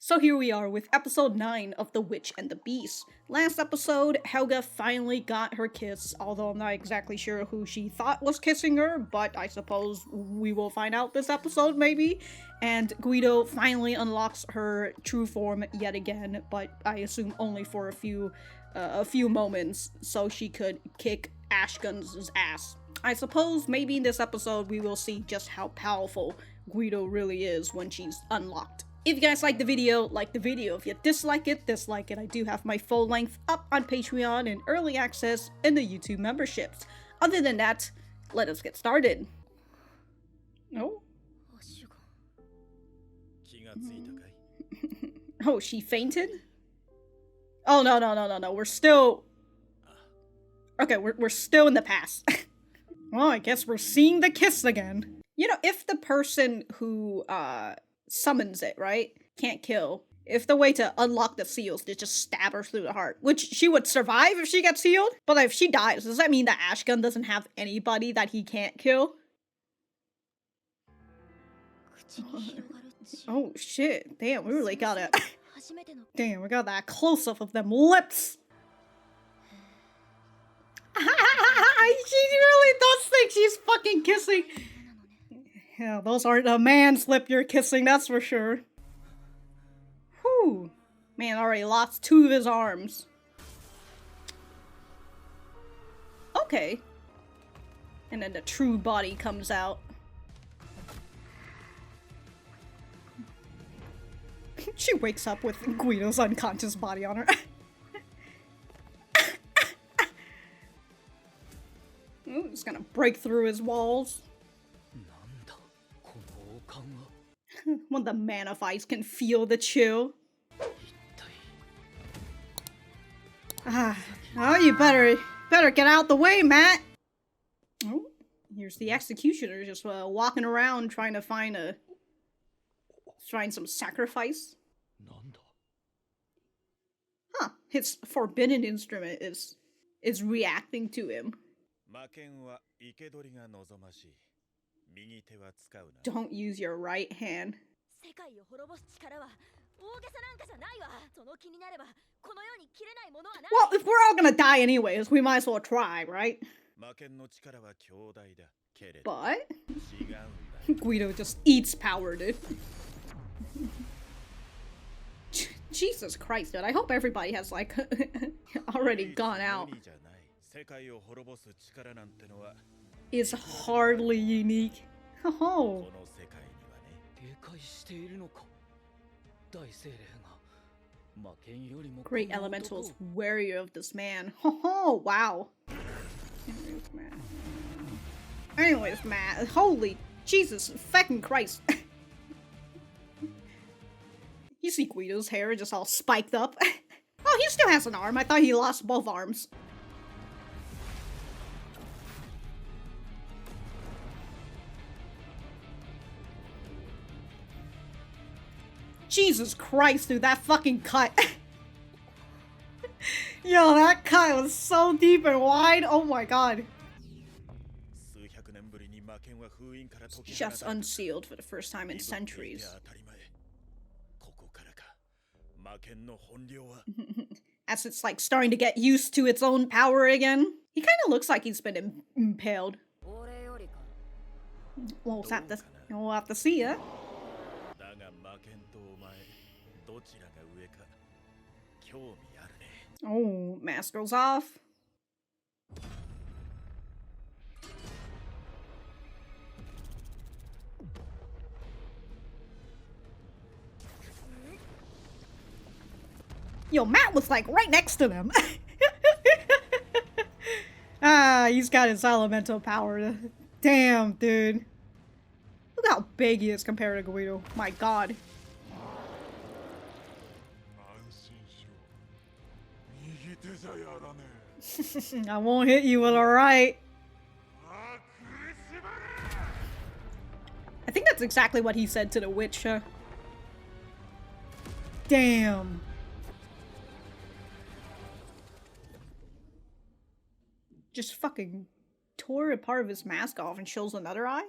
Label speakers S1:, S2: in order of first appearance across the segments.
S1: So here we are with episode 9 of The Witch and the Beast. Last episode, Helga finally got her kiss, although I'm not exactly sure who she thought was kissing her, but I suppose we will find out this episode maybe. And Guido finally unlocks her true form yet again, but I assume only for a few moments, so she could kick Ashgun's ass. I suppose maybe in this episode we will see just how powerful Guido really is when she's unlocked. If you guys like the video, like the video. If you dislike it, dislike it. I do have my full length up on Patreon and early access in the YouTube memberships. Other than that, let us get started. Oh? Oh, she fainted? Oh, no. We're still... Okay, we're still in the past. Well, I guess we're seeing the kiss again. You know, if the person who, summons it, right? Can't kill. If the way to unlock the seals is just stab her through the heart, which she would survive if she gets healed, but if she dies, does that mean that Ashgun doesn't have anybody that he can't kill? Oh shit, damn, we really got it. Damn, we got that close-up of them lips. She really does think she's fucking kissing. Yeah, those aren't a man's lip you're kissing, that's for sure. Whew. Man already lost 2 of his arms. Okay. And then the true body comes out. She wakes up with Guido's unconscious body on her. Ooh, it's gonna break through his walls. When the man of ice can feel the chill. Oh, you better get out the way, Matt. Oh, here's the executioner just walking around trying to find some sacrifice. Huh, his forbidden instrument is reacting to him. Don't use your right hand. Well, if we're all gonna die anyways, we might as well try, right? But Guido just eats power, dude. Jesus Christ, dude. I hope everybody has, like, already gone out. Is hardly unique. Oh. Great elementals wary of this man. Oh, wow. Anyways, Matt. Holy Jesus fucking Christ. You see Guido's hair just all spiked up. Oh, he still has an arm. I thought he lost both arms. Jesus Christ, dude, that fucking cut. Yo, that cut was so deep and wide. Oh my god. Just unsealed for the first time in centuries. As it's like starting to get used to its own power again. He kind of looks like he's been impaled. We'll have to see it. Oh, mask goes off. Yo, Matt was like right next to them. He's got his elemental power. Damn, dude. Look how big he is compared to Guido. My god. I won't hit you with a right. I think that's exactly what he said to the witch. Damn. Just fucking tore a part of his mask off and shows another eye?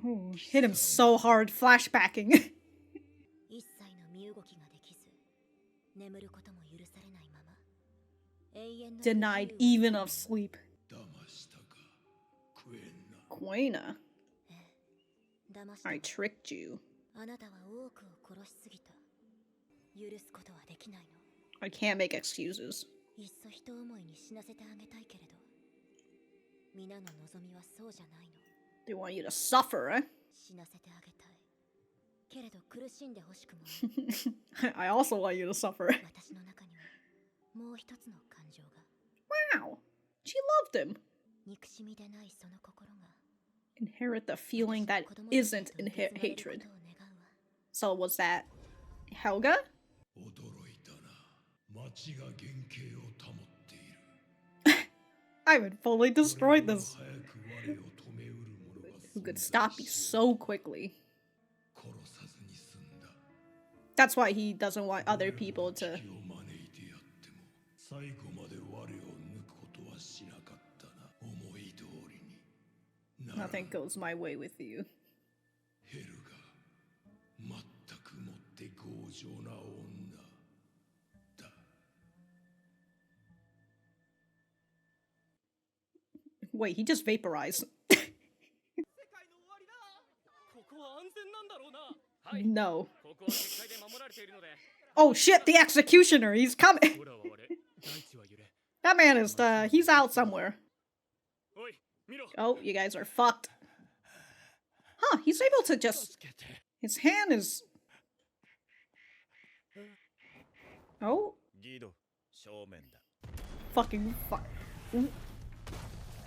S1: Ooh, hit him so hard, flashbacking. Denied even of sleep. Quena. I tricked you. I can't make excuses. They want you to suffer, eh? I also want you to suffer. Wow, she loved him. Inherit the feeling that isn't hatred. So was that Helga? I would fully destroyed this. Who could stop me so quickly? That's why he doesn't want other people to. Nothing goes my way with you. Wait, he just vaporized. No. Oh shit, the executioner, he's coming. That man is, he's out somewhere. Oh, you guys are fucked. Huh, he's able to just... His hand is... Oh. Fucking fuck.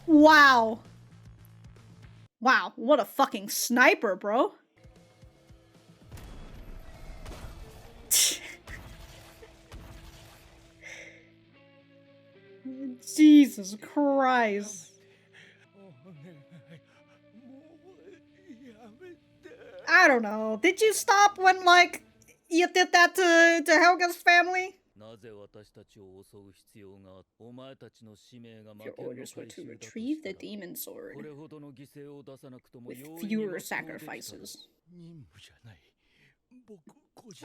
S1: Wow. Wow, what a fucking sniper, bro. Jesus Christ. I don't know. Did you stop when, like, you did that to Helga's family? Your orders were to retrieve the demon sword with fewer sacrifices.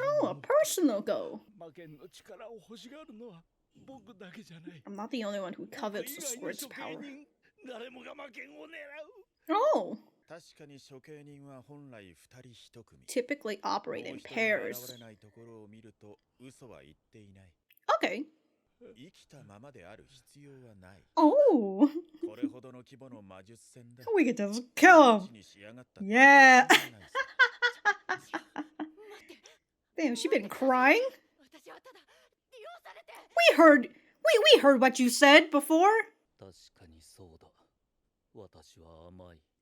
S1: Oh, a personal goal. I'm not the only one who covets the sword's power. Oh. Typically operate in pairs. Okay. Oh. We could just kill him. Yeah. Damn, she been crying? We heard what you said before.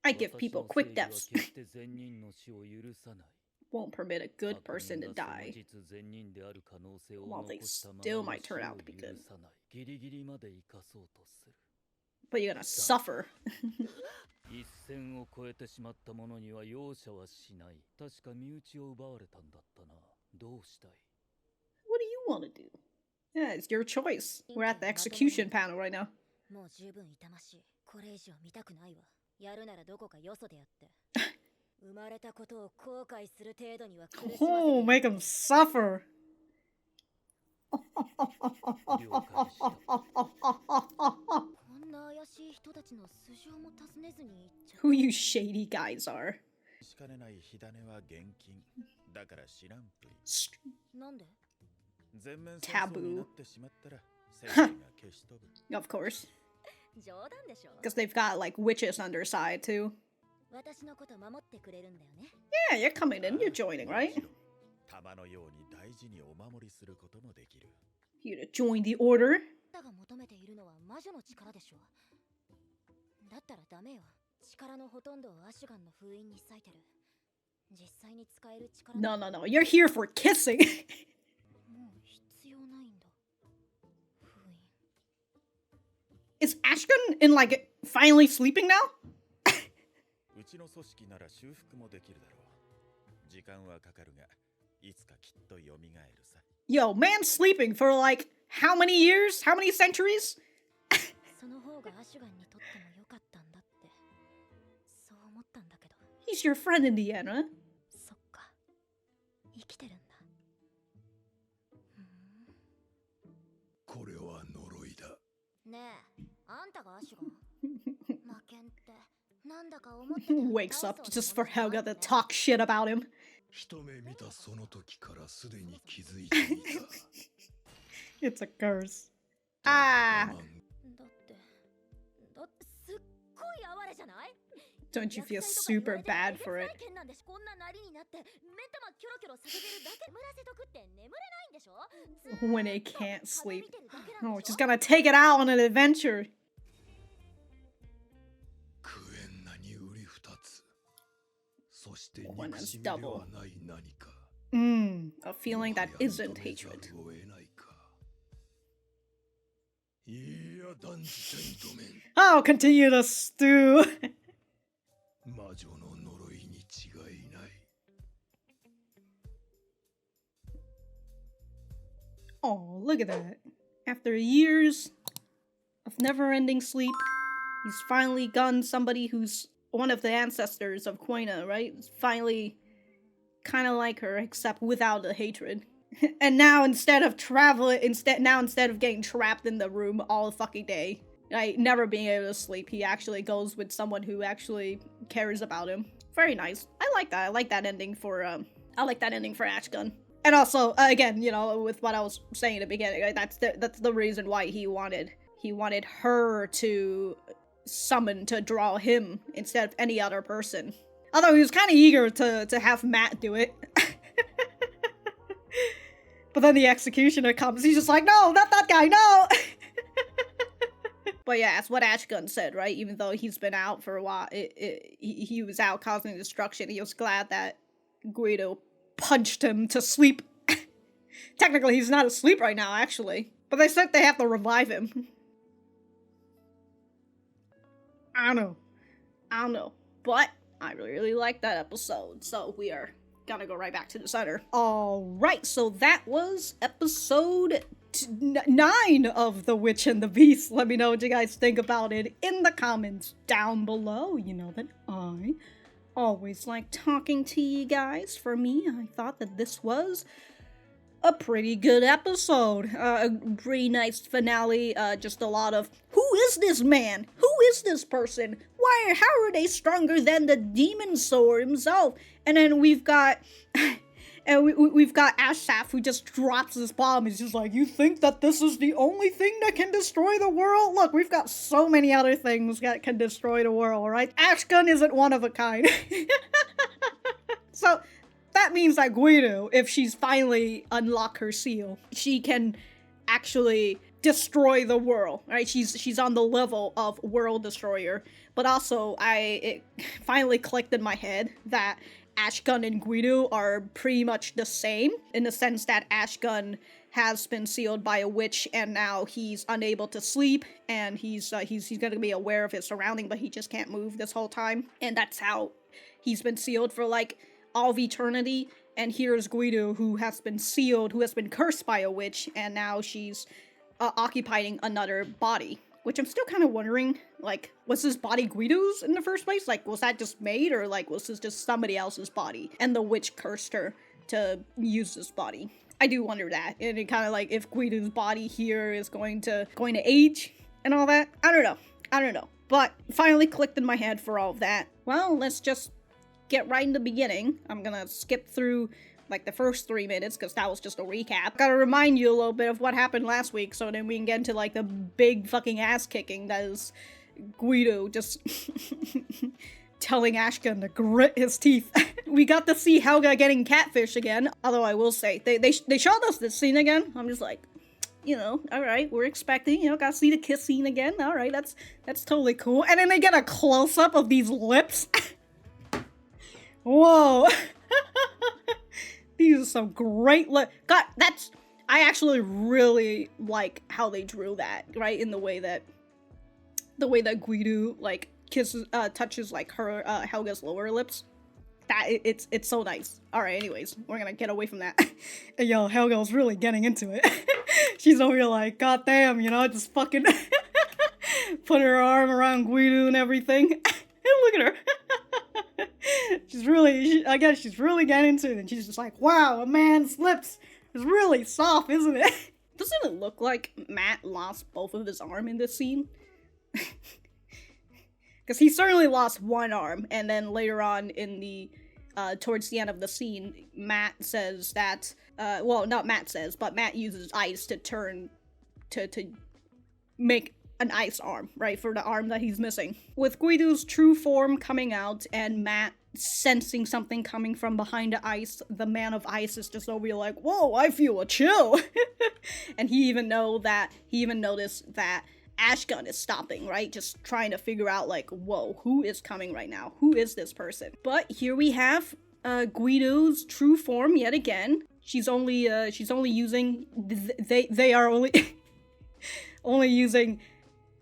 S1: I give people quick deaths. Won't permit a good person to die. While they still might turn out to be good. But you're gonna suffer. What do you want to do? Yeah, it's your choice. We're at the execution panel right now. Oh, make him suffer. Who you shady guys are. Taboo. Of course. Because they've got, like, witches on their side, too. Yeah, you're coming in. You're joining, right? You to join the order? No. You're here for kissing. Is Ashgun in, like, finally sleeping now? Yo, man sleeping for, like, how many years? How many centuries? He's your friend in the end, huh? Wakes up just for Helga to talk shit about him. It's a curse. Ah! Don't you feel super bad for it? When it can't sleep. Oh, she's gonna take it out on an adventure. Quena's double. A feeling that isn't hatred. Oh, continue to stew. Oh, look at that. After years of never-ending sleep, he's finally gotten somebody who's one of the ancestors of Quena, right? It's finally kind of like her, except without the hatred. And now instead of getting trapped in the room all fucking day, right, never being able to sleep, he actually goes with someone who actually cares about him. Very nice. I like that. I like that ending for Ashgun. And also, again, you know, with what I was saying at the beginning, right, that's the reason why he wanted her to summon to draw him instead of any other person. Although he was kind of eager to have Matt do it. But then the executioner comes, he's just like, no, not that guy, no! But yeah, that's what Ashgun said, right? Even though he's been out for a while, he was out causing destruction. He was glad that Guido punched him to sleep. Technically, he's not asleep right now, actually. But they said they have to revive him. I don't know. But I really like that episode, so we are gonna go right back to the center. Alright, so that was episode 9 of The Witch and the Beast. Let me know what you guys think about it in the comments down below. You know that I always like talking to you guys. For me, I thought that this was a pretty good episode. A pretty nice finale. Just a lot of, who is this man? Who is this person? How are they stronger than the demon sword himself? And then we've got, we've got Ashaf who just drops this bomb. He's just like, you think that this is the only thing that can destroy the world? Look, we've got so many other things that can destroy the world, right? Ashgun isn't one of a kind. So that means that Guido, if she's finally unlocked her seal, she can actually destroy the world, right? She's on the level of world destroyer. But also, it finally clicked in my head that Ashgun and Guido are pretty much the same, in the sense that Ashgun has been sealed by a witch and now he's unable to sleep, and he's gonna be aware of his surrounding, but he just can't move this whole time. And that's how he's been sealed for like all of eternity. And here's Guido, who has been sealed, who has been cursed by a witch, and now she's occupying another body. Which I'm still kind of wondering, like, was this body Guido's in the first place? Like, was that just made, or like, was this just somebody else's body? And the witch cursed her to use this body. I do wonder that. And it kind of like, if Guido's body here is going to age and all that. I don't know. But finally clicked in my head for all of that. Well, let's just get right in the beginning. I'm gonna skip through like the first 3 minutes, because that was just a recap. Gotta remind you a little bit of what happened last week, so then we can get into like the big fucking ass kicking that is Guido just telling Ashgun to grit his teeth. We got to see Helga getting catfish again, although I will say, they showed us this scene again. I'm just like, you know, alright, we're expecting, you know, gotta see the kiss scene again, alright, that's totally cool. And then they get a close-up of these lips. Whoa. These are some great God, I actually really like how they drew that, right? In the way that Guido, like, touches, like, her, Helga's lower lips. It's so nice. Alright, anyways, we're gonna get away from that. And yo, Helga was really getting into it. She's over here like, god damn, you know, just fucking put her arm around Guido and everything. Look at her. She's really getting into it, and she's just like, wow, a man's lips is really soft, isn't it? Doesn't it look like Matt lost both of his arm in this scene? Because he certainly lost one arm, and then later on in the, towards the end of the scene, Matt says that, well, not Matt says, but Matt uses ice to to make an ice arm, right, for the arm that he's missing. With Guido's true form coming out, and Matt sensing something coming from behind the ice, the man of ice is just over like, whoa, I feel a chill! And he even noticed that Ashgun is stopping, right? Just trying to figure out, like, whoa, who is coming right now? Who is this person? But here we have Guido's true form yet again. She's only using, they are only, only using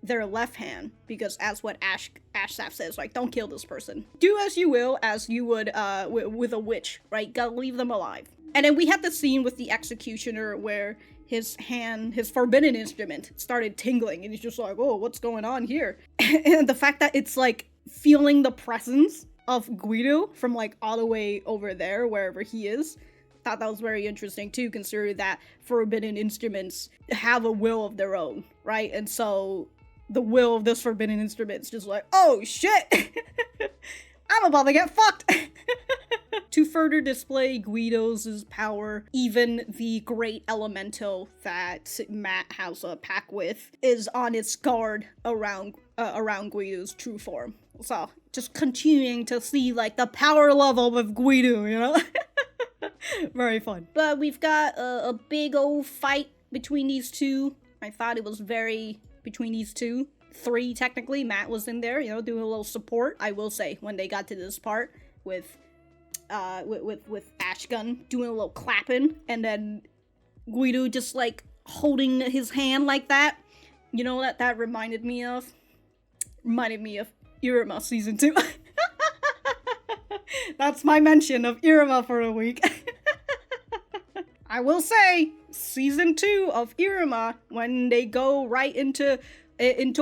S1: their left hand, because as what Ashsaf says, like, don't kill this person. Do as you will, as you would with a witch, right? Gotta leave them alive. And then we had the scene with the executioner where his hand, his forbidden instrument, started tingling, and he's just like, oh, what's going on here? And the fact that it's, like, feeling the presence of Guido from, like, all the way over there, wherever he is, thought that was very interesting, too, considering that forbidden instruments have a will of their own, right? And so the will of this forbidden instrument is just like, oh, shit! I'm about to get fucked! To further display Guido's power, even the great elemental that Matt has a pact with is on its guard around Guido's true form. So, just continuing to see, like, the power level of Guido, you know? Very fun. But we've got a big old fight between these two. I thought it was very between these two. Three, technically. Matt was in there, you know, doing a little support. I will say, when they got to this part with Ashgun doing a little clapping, and then Guido just, like, holding his hand like that. You know what that reminded me of? Reminded me of Iruma Season 2. That's my mention of Iruma for the week. I will say, Season 2 of Iruma, when they go right into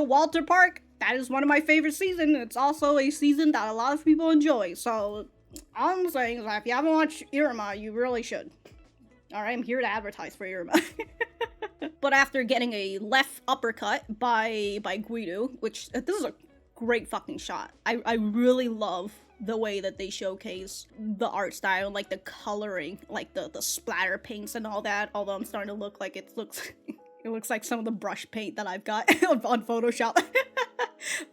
S1: Walter Park, that is one of my favorite seasons. It's also a season that a lot of people enjoy, so all I'm saying is that if you haven't watched Iruma, you really should. Alright, I'm here to advertise for Iruma. But after getting a left uppercut by Guido, which, this is a great fucking shot. I really love the way that they showcase the art style, like the coloring, like the splatter paints and all that, although I'm starting to look like it looks like some of the brush paint that I've got on Photoshop.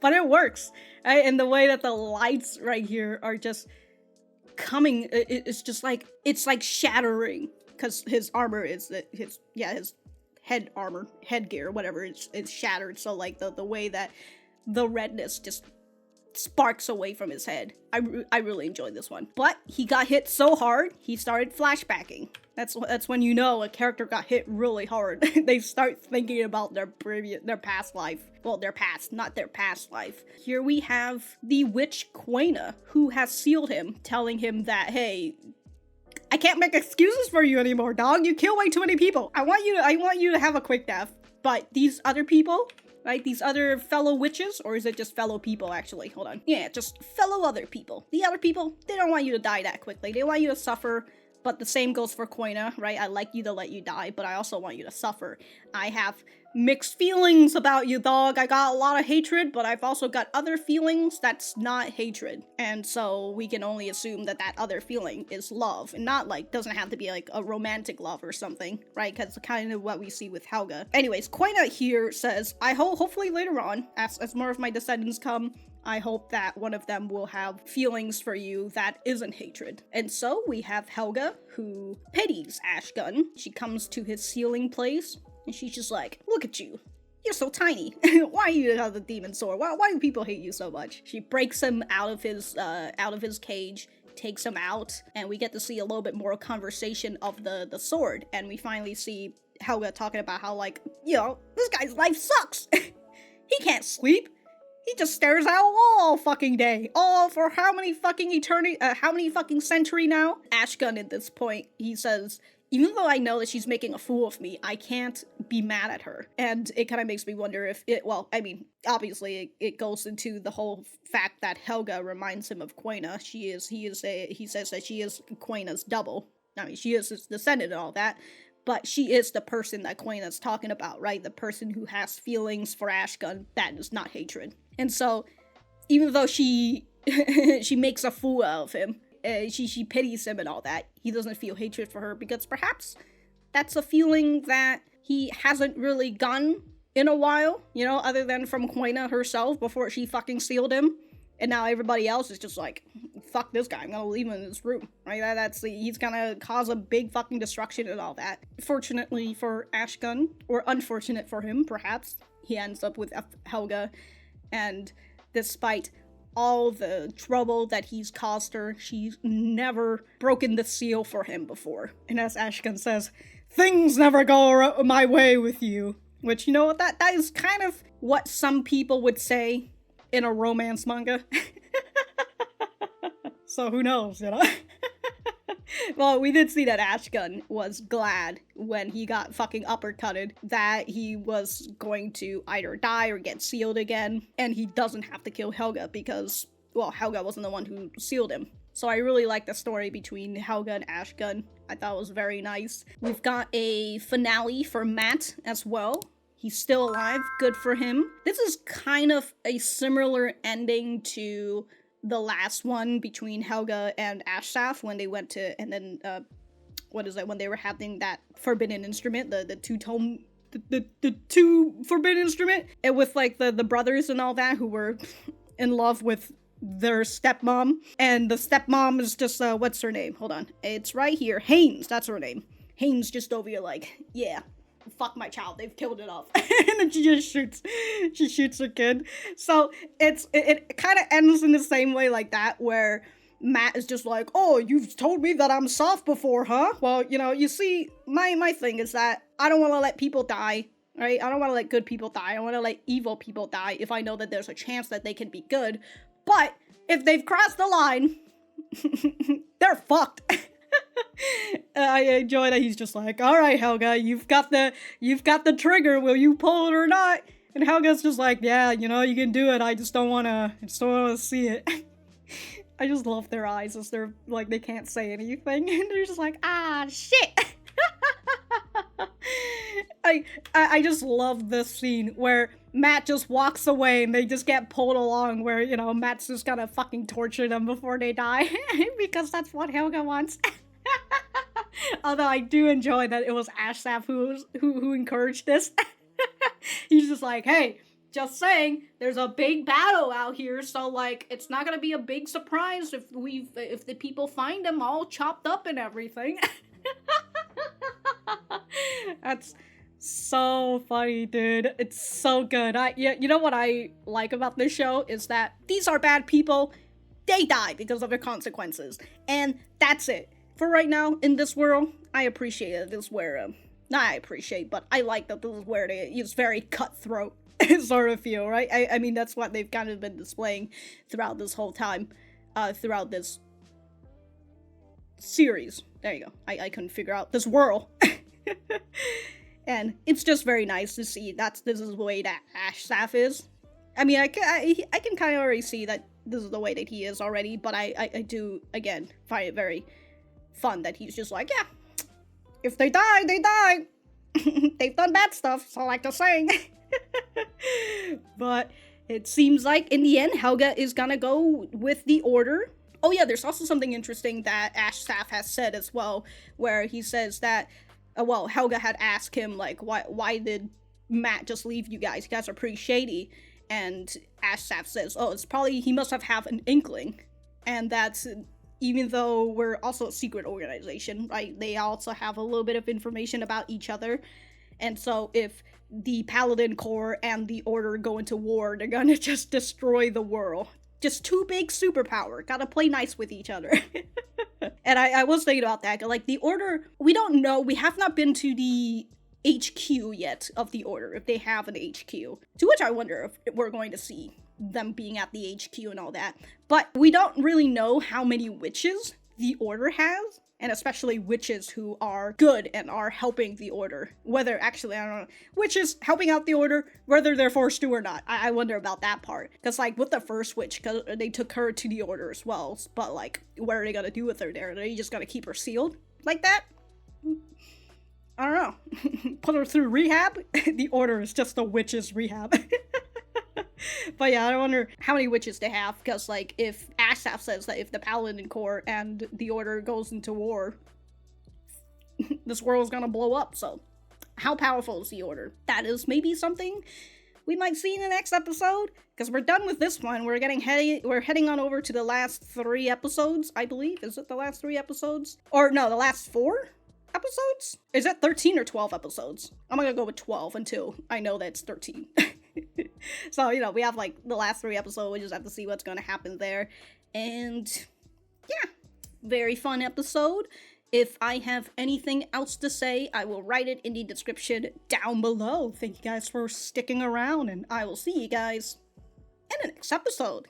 S1: But it works, right? And the way that the lights right here are just coming, it's just like, it's like shattering, because his armor is, his headgear, whatever, it's shattered, so like the way that the redness just sparks away from his head. I really enjoyed this one. But he got hit so hard, he started flashbacking. That's when you know a character got hit really hard. They start thinking about their past life. Well, not their past life. Here we have the witch Quena, who has sealed him, telling him that, hey, I can't make excuses for you anymore, dog. You kill way too many people. I want you to have a quick death. But these other people, right? These other fellow witches, or is it just fellow people, actually? Hold on. Yeah, just fellow other people. The other people, they don't want you to die that quickly. They want you to suffer, but the same goes for Quena, right? I like you to let you die, but I also want you to suffer. I have mixed feelings about you, dog. I got a lot of hatred, but I've also got other feelings that's not hatred. And so we can only assume that that other feeling is love, and not, like, doesn't have to be like a romantic love or something, right? Because it's kind of what we see with Helga. Anyways, Quena here says, I hopefully later on, as more of my descendants come, I hope that one of them will have feelings for you that isn't hatred. And so we have Helga, who pities Ashgun. She comes to his sealing place, and she's just like, look at you. You're so tiny. Why do you have the demon sword? Why do people hate you so much? She breaks him out of his cage, takes him out, and we get to see a little bit more conversation of the sword. And we finally see Helga talking about how, like, you know, this guy's life sucks. He can't sleep. He just stares at a wall all fucking day. All for how many fucking how many fucking century now? Ashgun at this point, he says, even though I know that she's making a fool of me, I can't be mad at her. And it kind of makes me wonder if well, I mean, obviously it goes into the whole fact that Helga reminds him of Quena. He says that she is Quena's double. I mean, she is his descendant and all that. but she is the person that Quena's talking about, right? The person who has feelings for Ashgun, that is not hatred. And so, even though she she makes a fool out of him, she pities him and all that, he doesn't feel hatred for her because perhaps that's a feeling that he hasn't really gotten in a while, you know, other than from Quena herself before she fucking sealed him. And now everybody else is just like, fuck this guy, I'm gonna leave him in this room, right? He's gonna cause a big fucking destruction and all that. Fortunately for Ashgun, or unfortunate for him, perhaps, he ends up with Helga, and despite all the trouble that he's caused her, she's never broken the seal for him before. And as Ashgun says, things never go my way with you. Which, you know what, that is kind of what some people would say in a romance manga. So who knows, you know? Well, we did see that Ashgun was glad when he got fucking uppercutted that he was going to either die or get sealed again, and he doesn't have to kill Helga because, well, Helga wasn't the one who sealed him. So I really like the story between Helga and Ashgun. I thought it was very nice. We've got a finale for Matt as well. He's still alive, good for him. This is kind of a similar ending to the last one between Helga and Ashsaf when they went to, and then, when they were having that forbidden instrument, the two-tone, the two forbidden instrument, and with, like, the brothers and all that who were in love with their stepmom, and the stepmom is just, what's her name? Hold on. It's right here. Haynes, that's her name. Haynes just over here like, yeah, fuck my child, they've killed it off. And then she shoots her kid. So it kind of ends in the same way like that, where Matt is just like, oh, you've told me that I'm soft before, huh? Well, you know, you see, my thing is that I don't want to let people die, right? I don't want to let good people die. I want to let evil people die if I know that there's a chance that they can be good. But if they've crossed the line, they're fucked. I enjoy that he's just like, all right, Helga, you've got the trigger. Will you pull it or not? And Helga's just like, yeah, you know, you can do it. I just don't want to see it. I just love their eyes as they're like, they can't say anything. And they're just like, ah, shit. I just love this scene where Matt just walks away and they just get pulled along, where, you know, Matt's just gonna fucking torture them before they die. Because that's what Helga wants. Although I do enjoy that it was Ashsaf who encouraged this. He's just like, hey, just saying, there's a big battle out here, so, like, it's not gonna be a big surprise if the people find them all chopped up and everything. That's so funny, dude. It's so good. You know what I like about this show is that these are bad people. They die because of their consequences, and that's it. For right now, in this world, I appreciate it. This is where, not I appreciate, but I like that this is where it's very cutthroat sort of feel, right? I mean, that's what they've kind of been displaying throughout this whole time, throughout this series. There you go. I couldn't figure out this world. And it's just very nice to see this is the way that Ashsaf is. I mean, I can kind of already see that this is the way that he is already, but I do, again, find it very fun that he's just like, yeah, if they die, they die. They've done bad stuff, so I like the saying. But it seems like, in the end, Helga is gonna go with the order. Oh yeah, there's also something interesting that Ashsaf has said as well, where he says that, well, Helga had asked him, like, why did Matt just leave you guys? You guys are pretty shady. And Ashsaf says, oh, it's probably, he must have an inkling. And that's, even though we're also a secret organization, right, they also have a little bit of information about each other. And so if the Paladin Corps and the Order go into war, they're gonna just destroy the world. Just two big superpower. Gotta play nice with each other. And I was thinking about that. Like, the Order, we don't know. We have not been to the HQ yet of the Order, if they have an HQ. To which I wonder if we're going to see them being at the HQ and all that. But we don't really know how many witches the Order has. And especially witches who are good and are helping the Order. Whether, actually, I don't know, witches helping out the Order, whether they're forced to or not. I wonder about that part. Because, like, with the first witch, because they took her to the Order as well. But, like, what are they gonna do with her there? Are they just gonna keep her sealed like that? I don't know. Put her through rehab? The order is just the witches' rehab. But yeah, I wonder how many witches they have, because, like, if Asaf says that if the Paladin Corps and the Order goes into war, this world's gonna blow up, so how powerful is the Order? That is maybe something we might see in the next episode, because we're done with this one. We're heading on over to the last 3 episodes, I believe. Is it the last 3 episodes? Or no, the last 4 episodes? Is that 13 or 12 episodes? I'm gonna go with 12 until I know that it's 13. So, you know, we have, like, the last 3 episodes. We just have to see what's gonna happen there. And yeah, very fun episode. If I have anything else to say, I will write it in the description down below. Thank you guys for sticking around, and I will see you guys in the next episode.